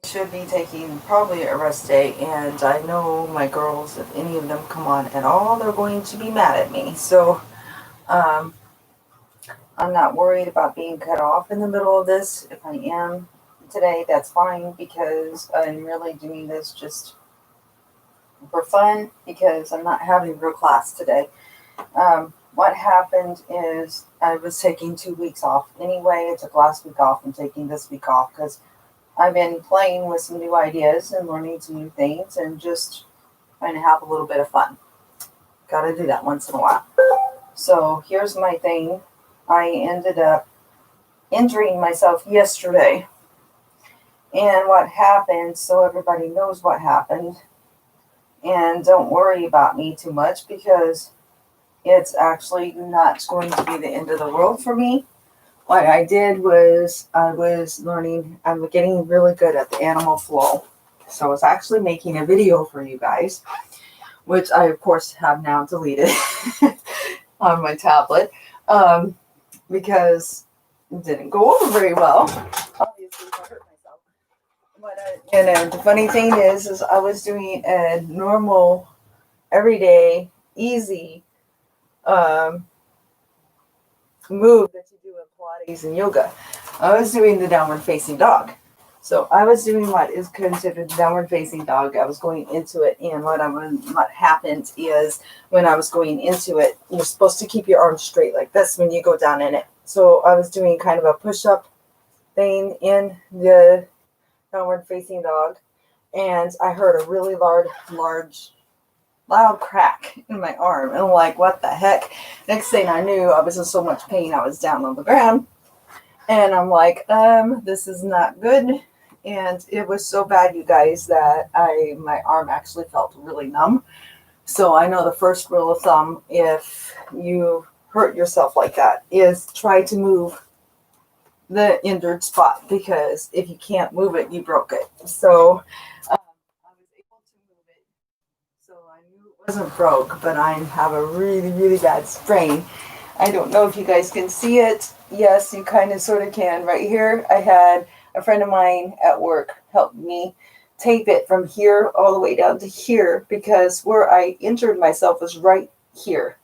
Should be taking probably a rest day, and I know my girls, if any of them come on at all, they're going to be mad at me. So um, I'm not worried about being cut off in the middle of this. If I am today, that's fine because I'm really doing this just for fun because I'm not having real class today. What happened is I was taking 2 weeks off anyway. I took last week off and taking this week off because I've been playing with some new ideas and learning some new things and just trying to have a little bit of fun. Gotta do that once in a while. So here's my thing. I ended up injuring myself yesterday. And what happened, so everybody knows what happened. And don't worry about me too much because it's actually not going to be the end of the world for me. What I did was I was learning, I'm getting really good at the animal flow. So I was actually making a video for you guys, which I, of course, have now deleted on my tablet because it didn't go over very well. Obviously, I hurt myself. But the funny thing is I was doing a normal, everyday, easy move that you do in Pilates and yoga. I was doing the downward facing dog. So I was doing what is considered the downward facing dog. I was going into it, and what happened is when I was going into it, you're supposed to keep your arms straight like this when you go down in it. So I was doing kind of a push-up thing in the downward facing dog, and I heard a really loud crack in my arm. And I'm like, what the heck? Next thing I knew, I was in so much pain, I was down on the ground. And I'm like, this is not good. And it was so bad, you guys, that my arm actually felt really numb. So I know the first rule of thumb, if you hurt yourself like that, is try to move the injured spot, because if you can't move it, you broke it. So I was able to move it. So I knew it wasn't broke, but I have a really, really bad sprain. I don't know if you guys can see it. Yes, you kind of sort of can. Right here, I had a friend of mine at work help me tape it from here all the way down to here, because where I injured myself was right here.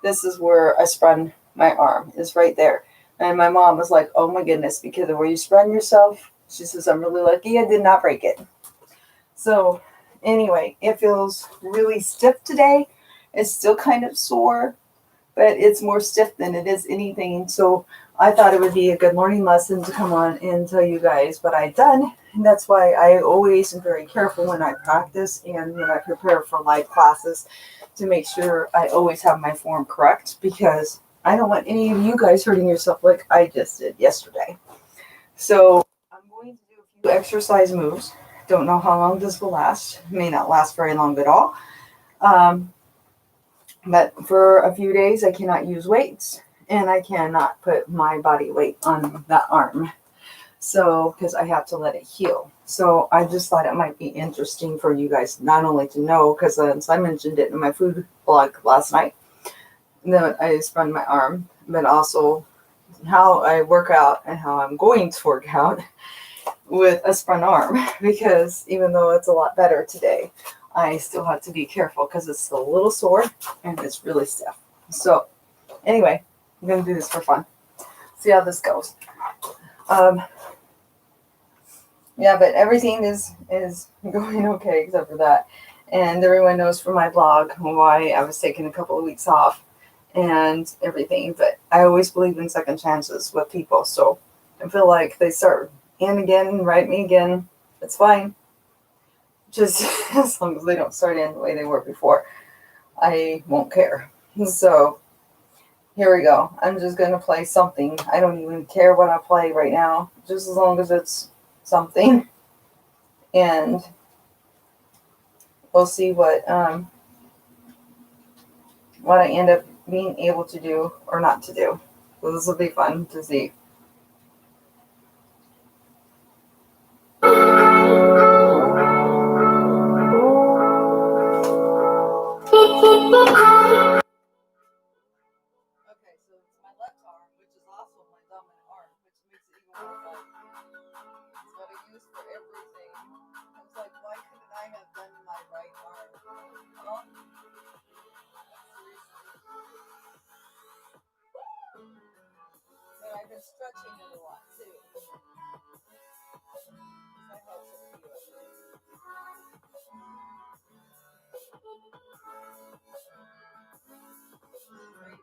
This is where I sprung my arm, is right there. And my mom was like, oh my goodness, because of where you sprung yourself, she says, I'm really lucky I did not break it. So anyway, it feels really stiff today. It's still kind of sore, but it's more stiff than it is anything. So I thought it would be a good learning lesson to come on and tell you guys what I've done. And that's why I always am very careful when I practice and when I prepare for live classes to make sure I always have my form correct, because I don't want any of you guys hurting yourself like I just did yesterday. So I'm going to do a few exercise moves. Don't know how long this will last. It may not last very long at all. But for a few days, I cannot use weights, and I cannot put my body weight on that arm. So, because I have to let it heal. So I just thought it might be interesting for you guys not only to know, because I mentioned it in my food blog last night, that I sprung my arm, but also how I work out and how I'm going to work out with a sprung arm, because even though it's a lot better today, I still have to be careful because it's still a little sore and it's really stiff. So anyway, I'm going to do this for fun. See how this goes. Yeah, but everything is going okay except for that. And everyone knows from my blog why I was taking a couple of weeks off and everything. But I always believe in second chances with people. So I feel like they start in again, write me again. It's fine. Just as long as they don't start in the way they were before, I won't care. So here we go. I'm just going to play something. I don't even care what I play right now, just as long as it's something. And we'll see what I end up being able to do or not to do. So this will be fun to see. Okay, so it's my left arm, which is also my dominant arm, which makes it even more fun. So what I do just for everything. I was like, why couldn't I have done my right arm? Well, but I've been stretching it a lot too. That helps with you. Great.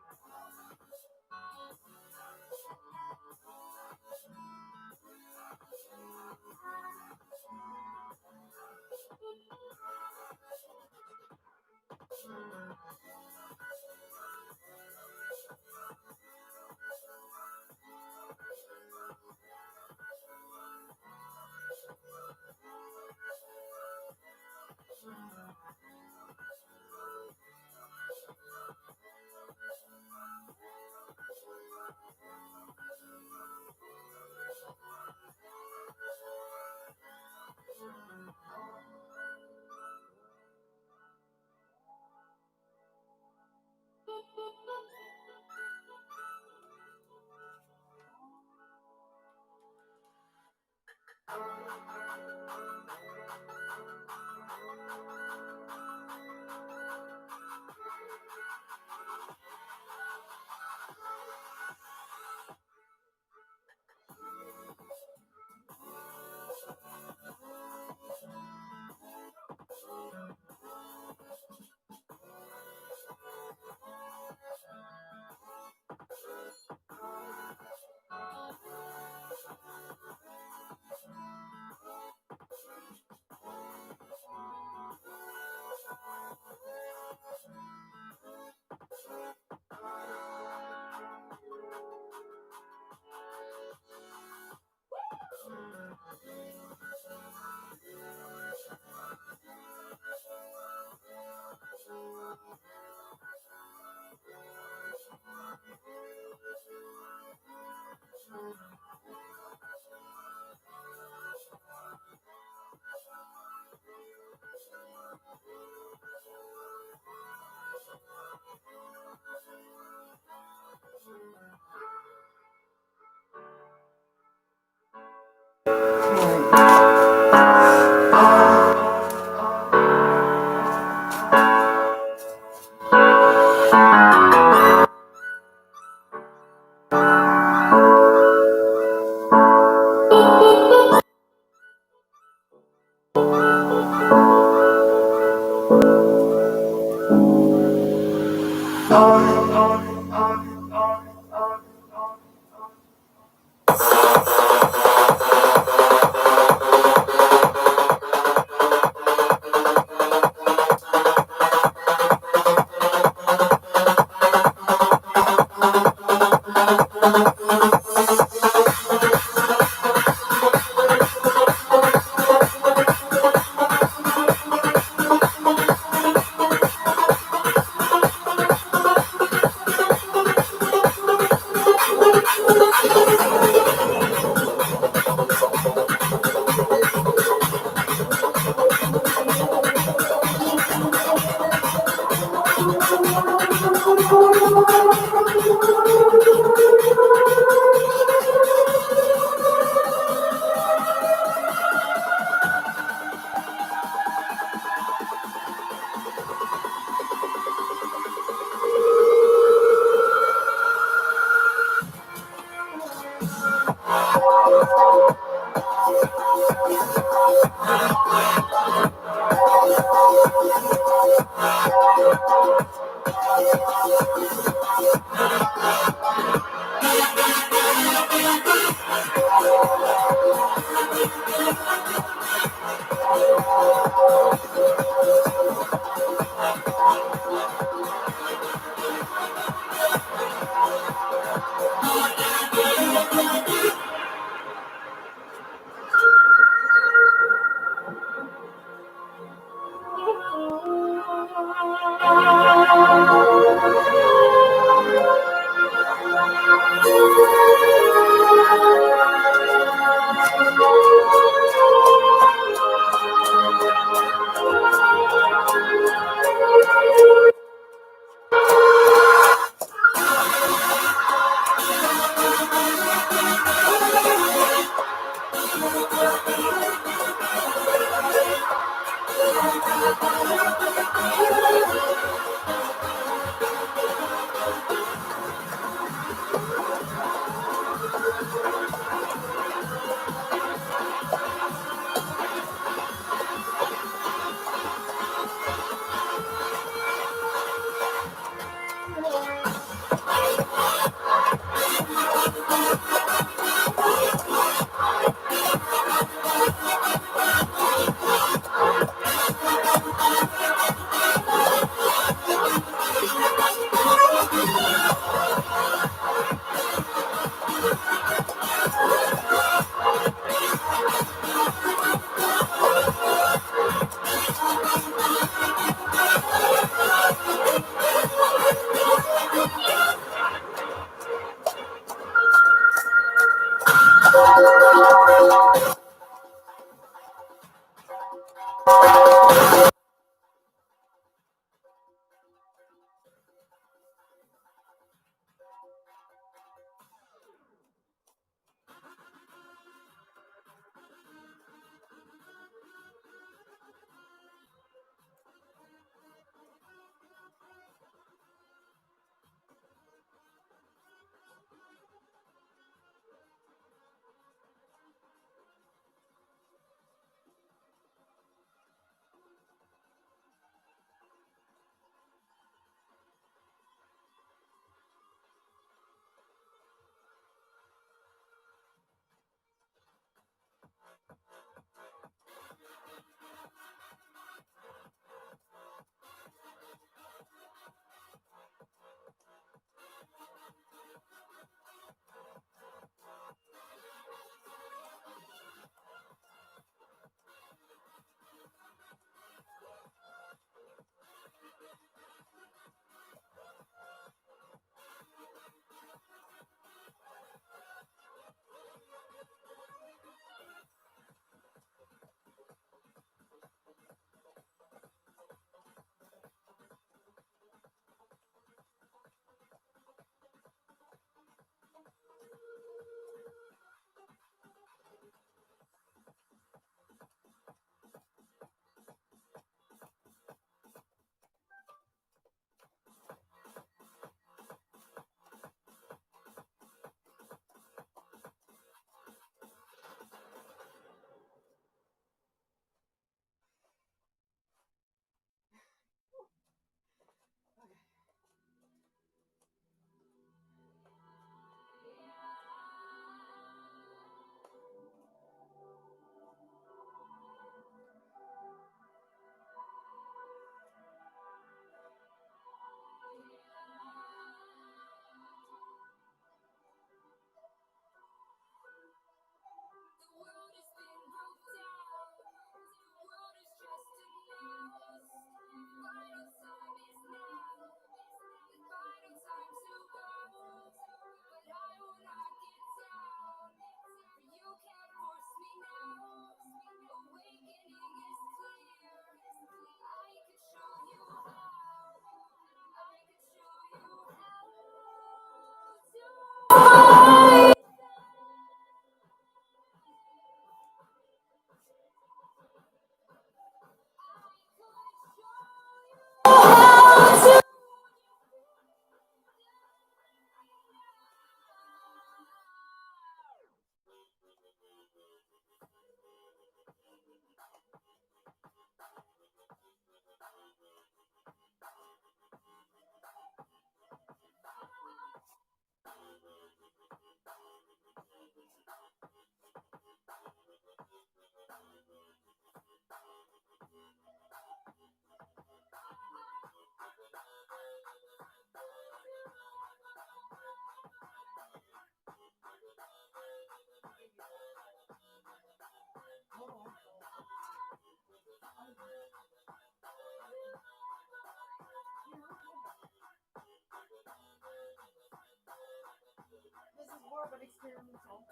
an experimental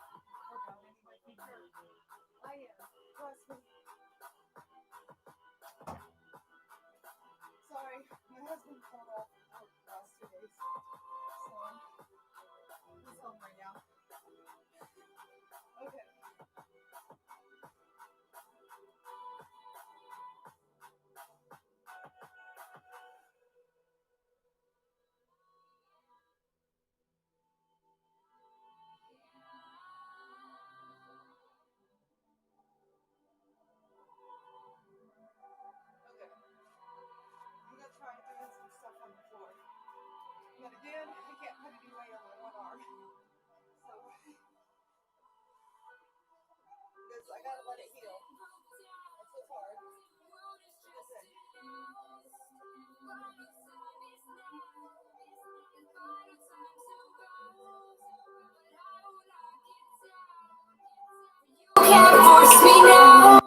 workout anyway feature. I am. Bless me. Sorry, my husband called off out the last 2 days. So he's home right now. Okay. I'm gonna try doing some stuff on the floor. But again, I can't put any weight on my one arm. So, because I gotta let it heal. It's so hard. Okay. You can't force me now.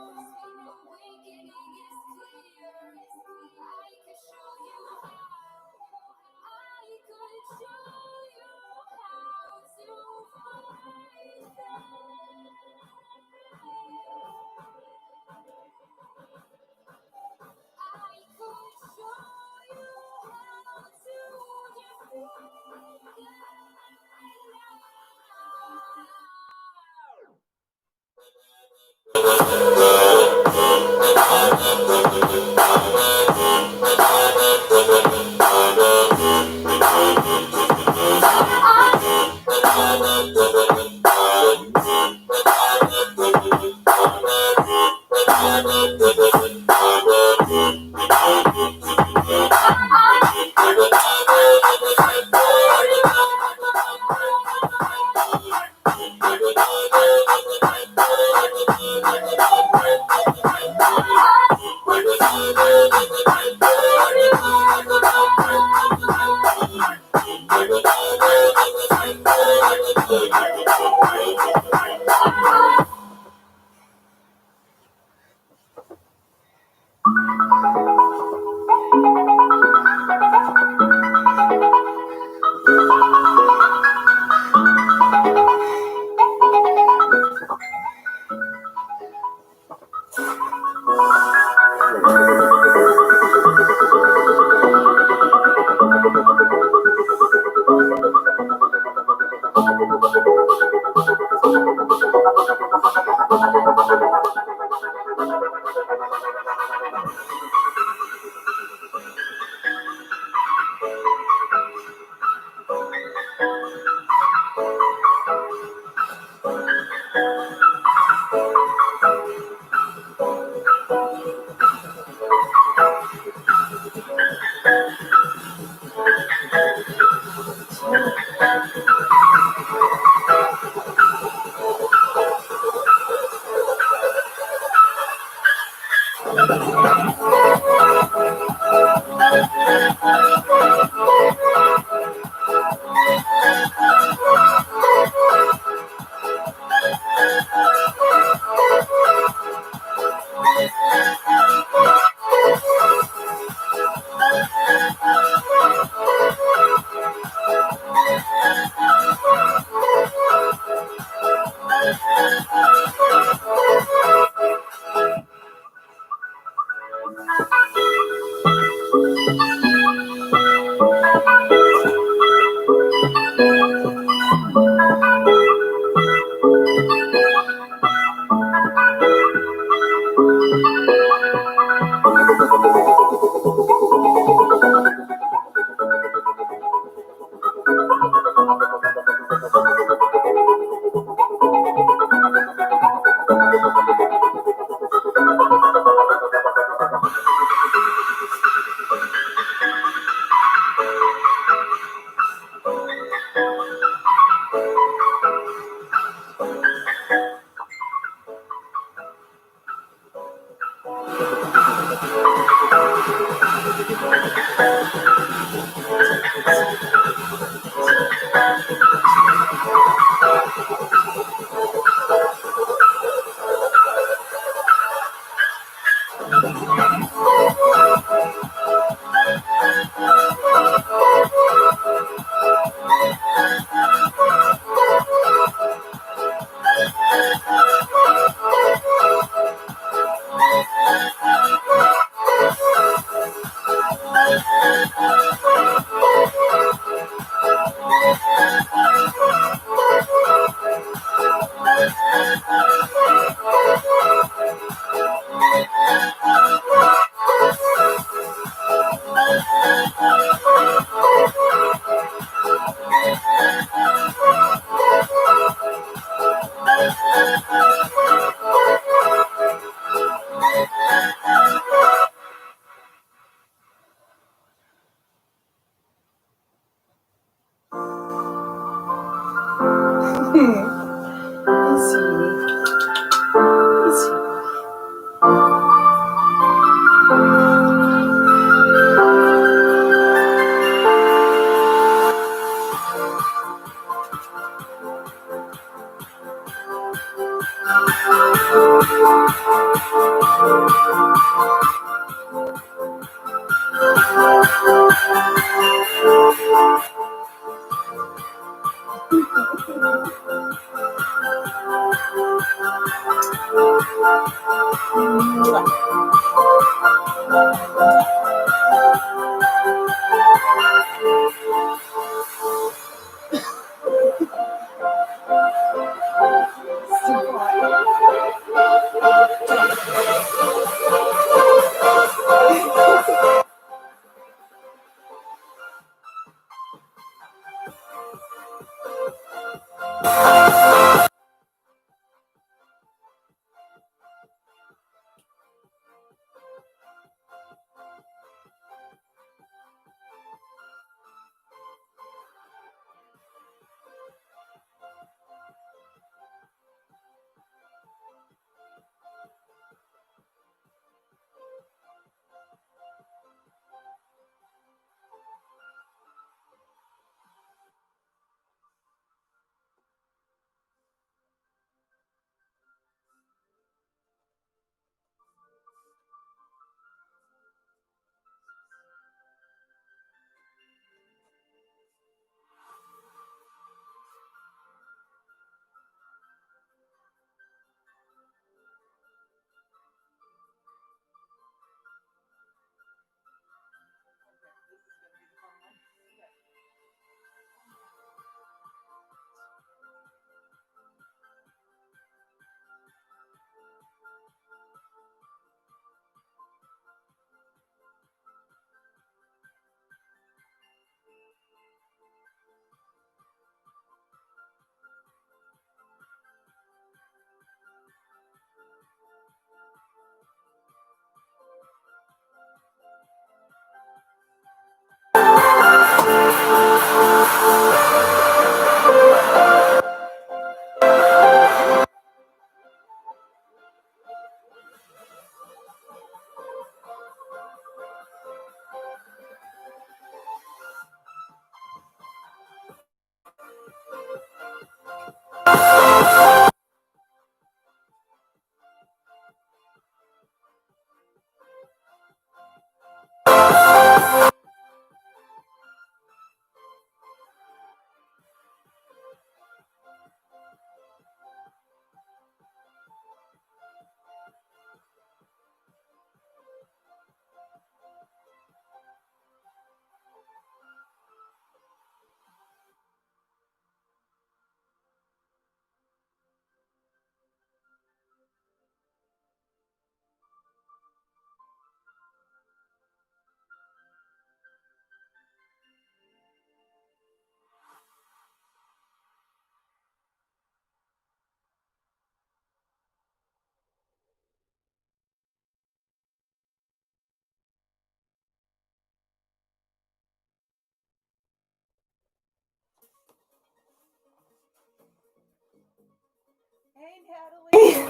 Hey, Natalie.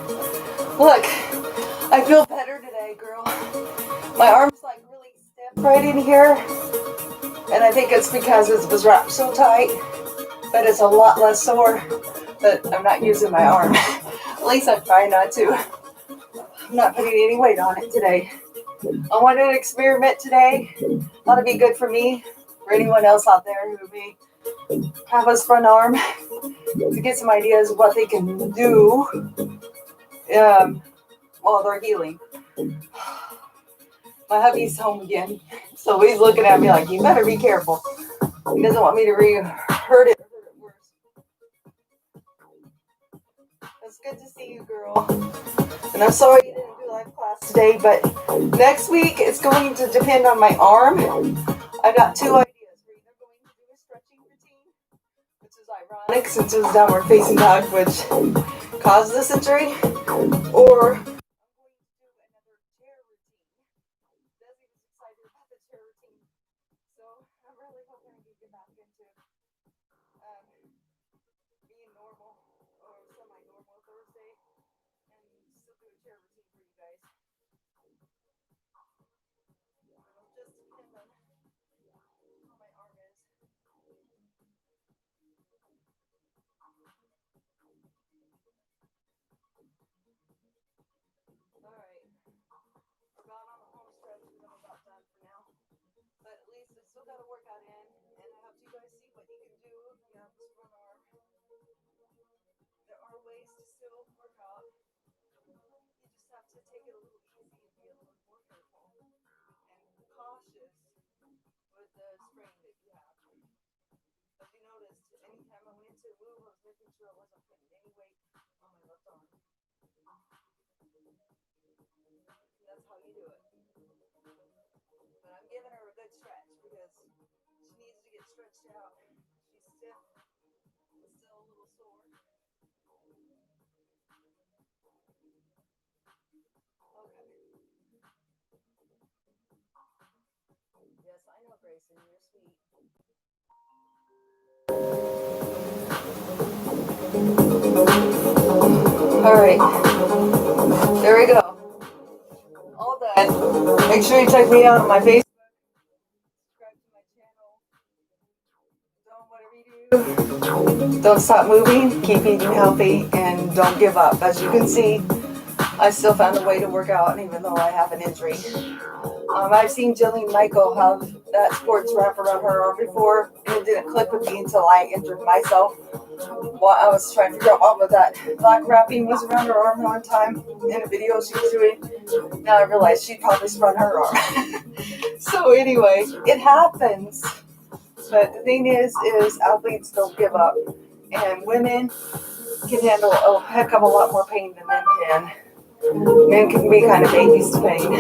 Look, I feel better today, girl. My arm's like really stiff right in here, and I think it's because it was wrapped so tight, but it's a lot less sore. But I'm not using my arm. At least I'm trying not to. I'm not putting any weight on it today. I wanted to experiment today. Thought it'd be good for me, for anyone else out there who may have a sprung arm, to get some ideas of what they can do while they're healing. My hubby's home again, so he's looking at me like, you better be careful. He doesn't want me to hurt it worse. It's good to see you, girl. And I'm sorry you didn't do live class today, but next week it's going to depend on my arm. I got two ideas. We're either going to do a stretching routine, which is ironic since it was downward facing dog, which caused this injury, or I'm going to do another chair routine. Desi was excited about the chair routine, so I'm really hoping I can get back into being normal or semi-normal Thursday and still do a chair routine for you guys. It'll just depend on how my arm is. Alright, we're about on the home stretch because I'm about done for now. But at least I still got a workout in, and I hope you guys see what you can do if you have this front arm. There are ways to still work out. You just have to take it a little easy and be a little more careful and cautious with the sprain that you have. As you noticed, anytime I went to move, I was making sure I wasn't putting any weight on my left arm. That's how you do it. But I'm giving her a good stretch because she needs to get stretched out. She's stiff and still a little sore. Okay. Yes, I know, Grayson, you're sweet. Alright. There we go. All done. Make sure you check me out on my Facebook. Subscribe to my channel. Whatever you do, don't stop moving, keep eating healthy, and don't give up. As you can see, I still found a way to work out even though I have an injury. I've seen Jillian Michael have that sports wrap around her arm before, and it didn't click with me until I injured myself. While I was trying to figure out what that black wrapping was around her arm one time in a video she was doing. Now I realized she probably sprung her arm. So anyway, it happens. But the thing is athletes don't give up, and women can handle a heck of a lot more pain than men can. Men can be kind of babies to pain.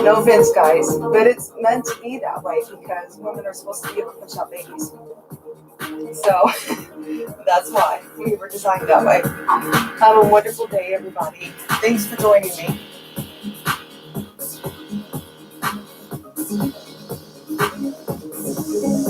No offense, guys, but it's meant to be that way because women are supposed to be able to push out babies. So that's why we were designed that way. Have a wonderful day, everybody. Thanks for joining me.